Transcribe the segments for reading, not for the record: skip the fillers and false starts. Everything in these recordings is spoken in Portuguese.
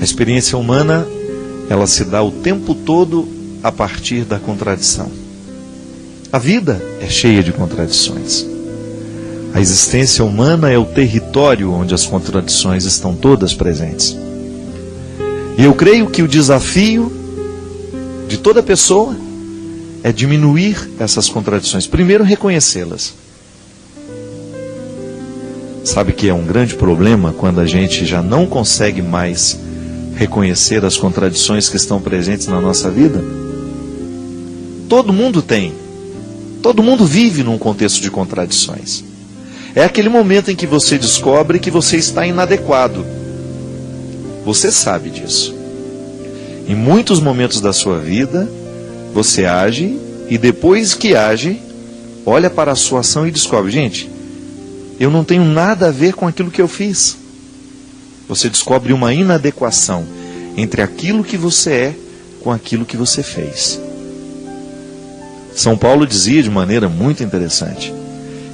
A experiência humana, ela se dá o tempo todo a partir da contradição. A vida é cheia de contradições. A existência humana é o território onde as contradições estão todas presentes. E eu creio que o desafio de toda pessoa é diminuir essas contradições. Primeiro, reconhecê-las. Sabe que é um grande problema quando a gente já não consegue mais reconhecer as contradições que estão presentes na nossa vida? Todo mundo tem. Todo mundo vive num contexto de contradições. É aquele momento em que você descobre que você está inadequado. Você sabe disso. Em muitos momentos da sua vida, você age e depois que age, olha para a sua ação e descobre, gente, eu não tenho nada a ver com aquilo que eu fiz. Você descobre uma inadequação entre aquilo que você é com aquilo que você fez. São Paulo dizia de maneira muito interessante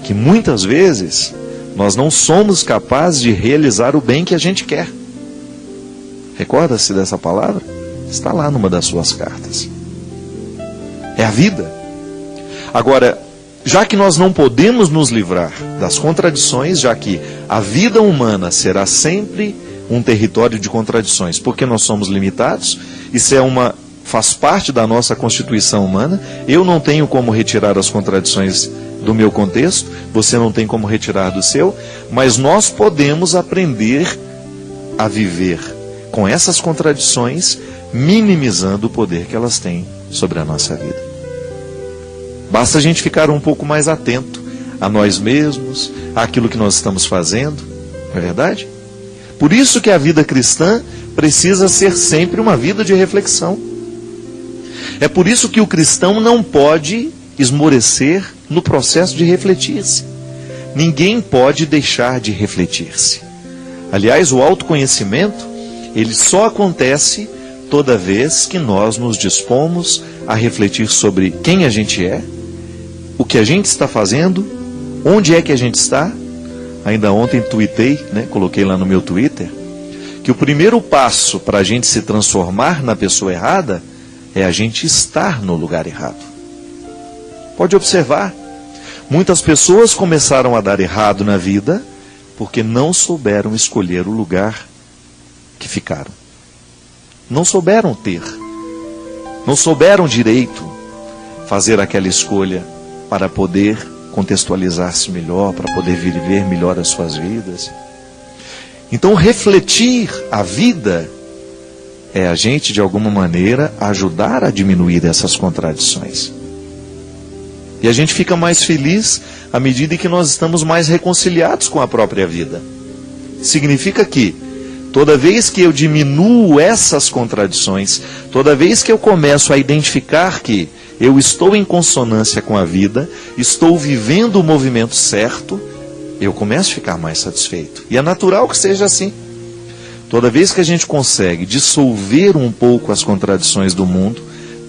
que muitas vezes nós não somos capazes de realizar o bem que a gente quer. Recorda-se dessa palavra? Está lá numa das suas cartas. É a vida. Agora, já que nós não podemos nos livrar das contradições, já que a vida humana será sempre um território de contradições, porque nós somos limitados, isso faz parte da nossa constituição humana, eu não tenho como retirar as contradições do meu contexto, você não tem como retirar do seu, mas nós podemos aprender a viver com essas contradições, minimizando o poder que elas têm sobre a nossa vida. Basta a gente ficar um pouco mais atento a nós mesmos, àquilo que nós estamos fazendo, não é verdade? Por isso que a vida cristã precisa ser sempre uma vida de reflexão. É por isso que o cristão não pode esmorecer no processo de refletir-se. Ninguém pode deixar de refletir-se. Aliás, o autoconhecimento, ele só acontece toda vez que nós nos dispomos a refletir sobre quem a gente é, o que a gente está fazendo, onde é que a gente está. Ainda ontem tuitei, coloquei lá no meu Twitter, que o primeiro passo para a gente se transformar na pessoa errada é a gente estar no lugar errado. Pode observar, muitas pessoas começaram a dar errado na vida porque não souberam escolher o lugar que ficaram. Não souberam ter, não souberam direito fazer aquela escolha para poder contextualizar-se melhor, para poder viver melhor as suas vidas. Então, refletir a vida é a gente, de alguma maneira, ajudar a diminuir essas contradições. E a gente fica mais feliz à medida que nós estamos mais reconciliados com a própria vida. Significa que, toda vez que eu diminuo essas contradições, toda vez que eu começo a identificar que eu estou em consonância com a vida, estou vivendo o movimento certo, eu começo a ficar mais satisfeito. E é natural que seja assim. Toda vez que a gente consegue dissolver um pouco as contradições do mundo,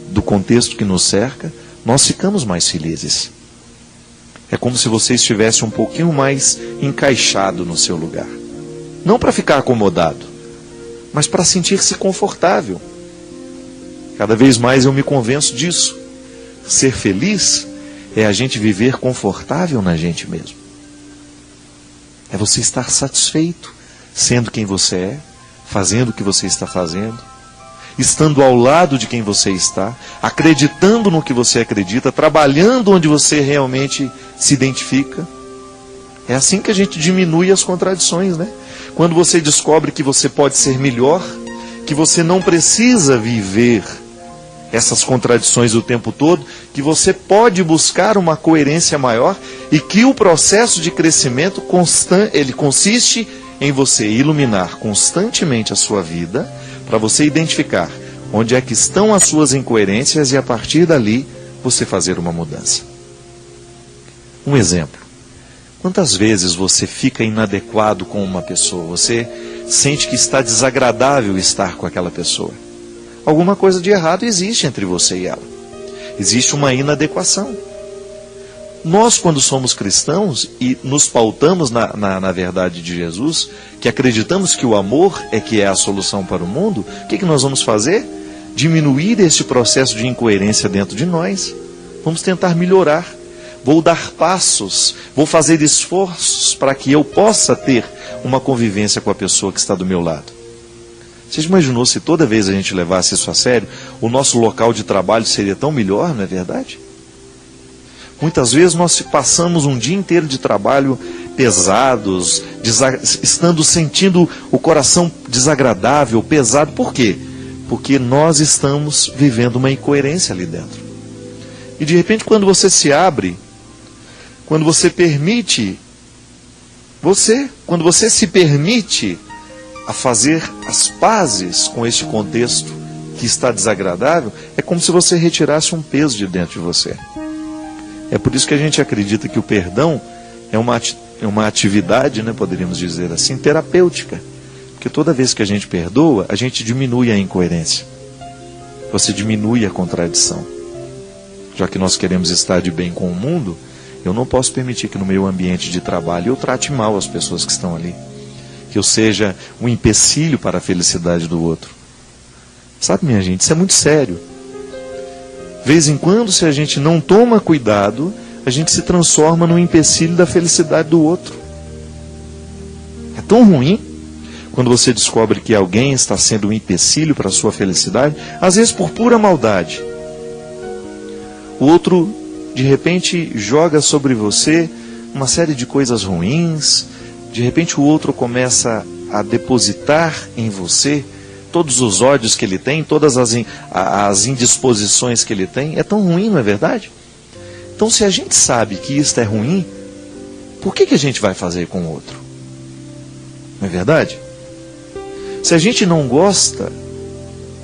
do contexto que nos cerca, nós ficamos mais felizes. É como se você estivesse um pouquinho mais encaixado no seu lugar. Não para ficar acomodado, mas para sentir-se confortável. Cada vez mais eu me convenço disso. Ser feliz é a gente viver confortável na gente mesmo. É você estar satisfeito, sendo quem você é, fazendo o que você está fazendo, estando ao lado de quem você está, acreditando no que você acredita, trabalhando onde você realmente se identifica. É assim que a gente diminui as contradições, Quando você descobre que você pode ser melhor, que você não precisa viver essas contradições o tempo todo, que você pode buscar uma coerência maior e que o processo de crescimento ele consiste em você iluminar constantemente a sua vida para você identificar onde é que estão as suas incoerências e a partir dali você fazer uma mudança. Um exemplo. Quantas vezes você fica inadequado com uma pessoa? Você sente que está desagradável estar com aquela pessoa. Alguma coisa de errado existe entre você e ela. Existe uma inadequação. Nós, quando somos cristãos e nos pautamos na verdade de Jesus, que acreditamos que o amor é que é a solução para o mundo, o que nós vamos fazer? Diminuir esse processo de incoerência dentro de nós. Vamos tentar melhorar. Vou dar passos, vou fazer esforços para que eu possa ter uma convivência com a pessoa que está do meu lado. Você já imaginou se toda vez a gente levasse isso a sério, o nosso local de trabalho seria tão melhor, não é verdade? Muitas vezes nós passamos um dia inteiro de trabalho pesados, sentindo o coração desagradável, pesado. Por quê? Porque nós estamos vivendo uma incoerência ali dentro. E de repente, quando você se abre, quando você permite, quando você se permite a fazer as pazes com este contexto que está desagradável, é como se você retirasse um peso de dentro de você. É por isso que a gente acredita que o perdão é uma atividade, né, poderíamos dizer assim, terapêutica. Porque toda vez que a gente perdoa, a gente diminui a incoerência. Você diminui a contradição. Já que nós queremos estar de bem com o mundo, eu não posso permitir que no meu ambiente de trabalho eu trate mal as pessoas que estão ali. Que eu seja um empecilho para a felicidade do outro. Sabe, minha gente, isso é muito sério. De vez em quando, se a gente não toma cuidado, a gente se transforma num empecilho da felicidade do outro. É tão ruim quando você descobre que alguém está sendo um empecilho para a sua felicidade, às vezes por pura maldade. O outro, de repente, joga sobre você uma série de coisas ruins. De repente, o outro começa a depositar em você todos os ódios que ele tem, todas as indisposições que ele tem. É tão ruim, não é verdade? Então, se a gente sabe que isto é ruim, por que a gente vai fazer com o outro? Não é verdade? Se a gente não gosta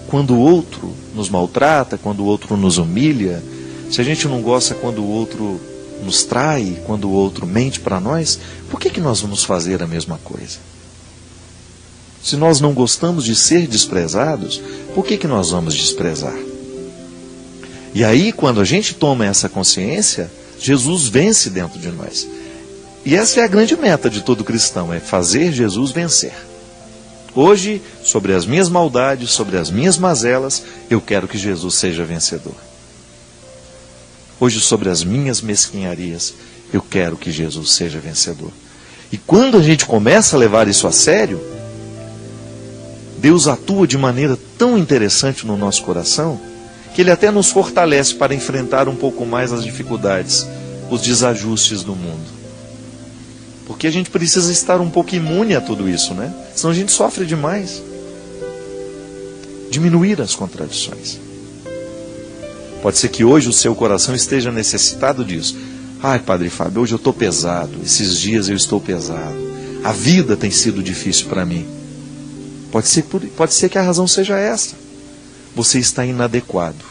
quando o outro nos maltrata, quando o outro nos humilha, se a gente não gosta quando o outro nos trai, quando o outro mente para nós, por que nós vamos fazer a mesma coisa? Se nós não gostamos de ser desprezados, por que nós vamos desprezar? E aí, quando a gente toma essa consciência, Jesus vence dentro de nós. E essa é a grande meta de todo cristão, é fazer Jesus vencer. Hoje, sobre as minhas maldades, sobre as minhas mazelas, eu quero que Jesus seja vencedor. Hoje, sobre as minhas mesquinharias, eu quero que Jesus seja vencedor. E quando a gente começa a levar isso a sério, Deus atua de maneira tão interessante no nosso coração, que Ele até nos fortalece para enfrentar um pouco mais as dificuldades, os desajustes do mundo. Porque a gente precisa estar um pouco imune a tudo isso, né? Senão a gente sofre demais. Diminuir as contradições. Pode ser que hoje o seu coração esteja necessitado disso. Ai, Padre Fábio, hoje eu estou pesado, esses dias eu estou pesado. A vida tem sido difícil para mim. Pode ser que a razão seja essa. Você está inadequado.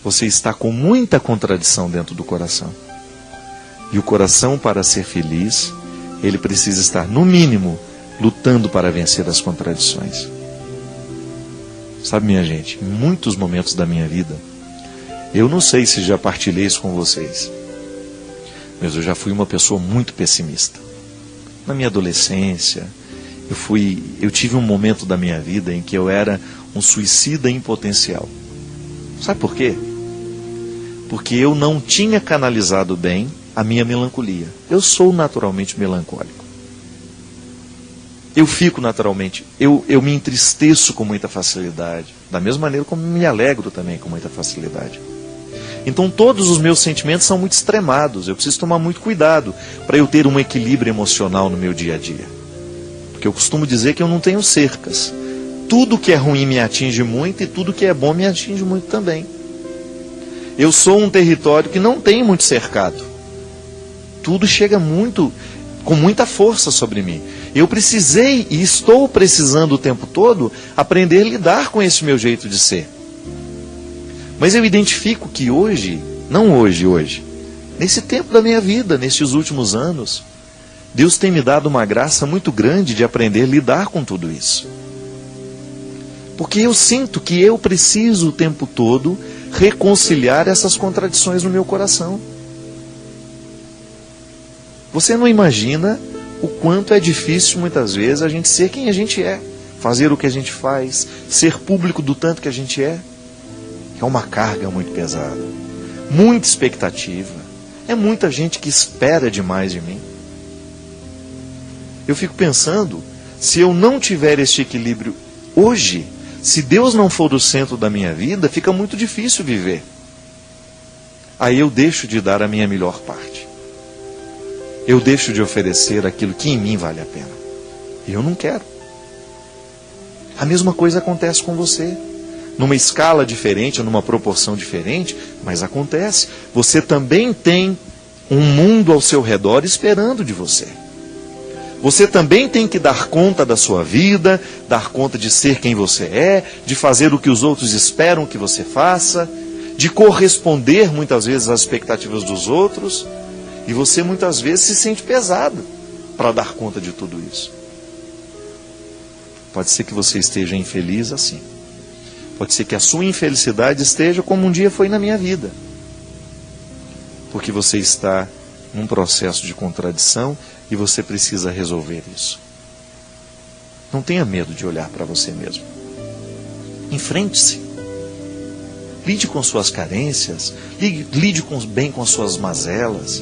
Você está com muita contradição dentro do coração. E o coração, para ser feliz, ele precisa estar, no mínimo, lutando para vencer as contradições. Sabe, minha gente, em muitos momentos da minha vida, eu não sei se já partilhei isso com vocês, mas eu já fui uma pessoa muito pessimista. Na minha adolescência, eu tive um momento da minha vida em que eu era um suicida em potencial. Sabe por quê? Porque eu não tinha canalizado bem a minha melancolia. Eu sou naturalmente melancólico. Eu fico naturalmente, eu me entristeço com muita facilidade, da mesma maneira como me alegro também com muita facilidade. Então todos os meus sentimentos são muito extremados, eu preciso tomar muito cuidado para eu ter um equilíbrio emocional no meu dia a dia. Porque eu costumo dizer que eu não tenho cercas. Tudo que é ruim me atinge muito e tudo que é bom me atinge muito também. Eu sou um território que não tem muito cercado. Tudo chega com muita força sobre mim. Eu precisei e estou precisando o tempo todo aprender a lidar com esse meu jeito de ser. Mas eu identifico que hoje, nesse tempo da minha vida, nesses últimos anos, Deus tem me dado uma graça muito grande de aprender a lidar com tudo isso. Porque eu sinto que eu preciso o tempo todo reconciliar essas contradições no meu coração. Você não imagina o quanto é difícil muitas vezes a gente ser quem a gente é, fazer o que a gente faz, ser público do tanto que a gente é. É uma carga muito pesada, muita expectativa, é muita gente que espera demais de mim. Eu fico pensando, se eu não tiver este equilíbrio hoje, se Deus não for o centro da minha vida, fica muito difícil viver. Aí eu deixo de dar a minha melhor parte. Eu deixo de oferecer aquilo que em mim vale a pena. E eu não quero. A mesma coisa acontece com você. Numa escala diferente, numa proporção diferente, mas acontece. Você também tem um mundo ao seu redor esperando de você. Você também tem que dar conta da sua vida, dar conta de ser quem você é, de fazer o que os outros esperam que você faça, de corresponder muitas vezes às expectativas dos outros, e você muitas vezes se sente pesado para dar conta de tudo isso. Pode ser que você esteja infeliz assim. Pode ser que a sua infelicidade esteja como um dia foi na minha vida. Porque você está num processo de contradição e você precisa resolver isso. Não tenha medo de olhar para você mesmo. Enfrente-se. Lide com suas carências, lide bem com as suas mazelas.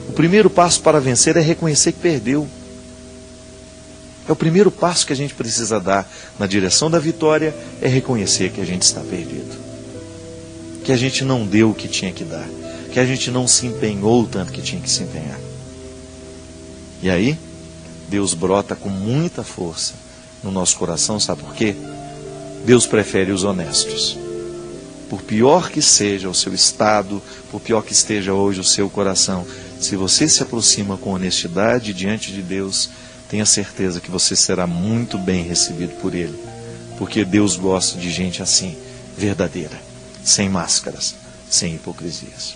O primeiro passo para vencer é reconhecer que perdeu. É o primeiro passo que a gente precisa dar na direção da vitória, é reconhecer que a gente está perdido. Que a gente não deu o que tinha que dar. Que a gente não se empenhou o tanto que tinha que se empenhar. E aí, Deus brota com muita força no nosso coração, sabe por quê? Deus prefere os honestos. Por pior que seja o seu estado, por pior que esteja hoje o seu coração, se você se aproxima com honestidade diante de Deus, tenha certeza que você será muito bem recebido por Ele. Porque Deus gosta de gente assim, verdadeira, sem máscaras, sem hipocrisias.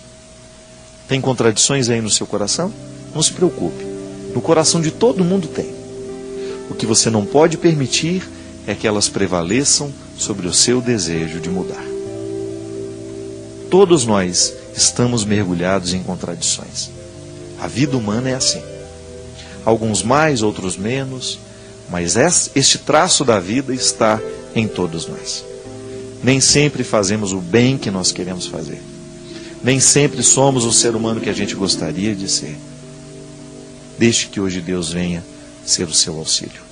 Tem contradições aí no seu coração? Não se preocupe. No coração de todo mundo tem. O que você não pode permitir é que elas prevaleçam sobre o seu desejo de mudar. Todos nós estamos mergulhados em contradições. A vida humana é assim. Alguns mais, outros menos, mas este traço da vida está em todos nós. Nem sempre fazemos o bem que nós queremos fazer. Nem sempre somos o ser humano que a gente gostaria de ser. Deixe que hoje Deus venha ser o seu auxílio.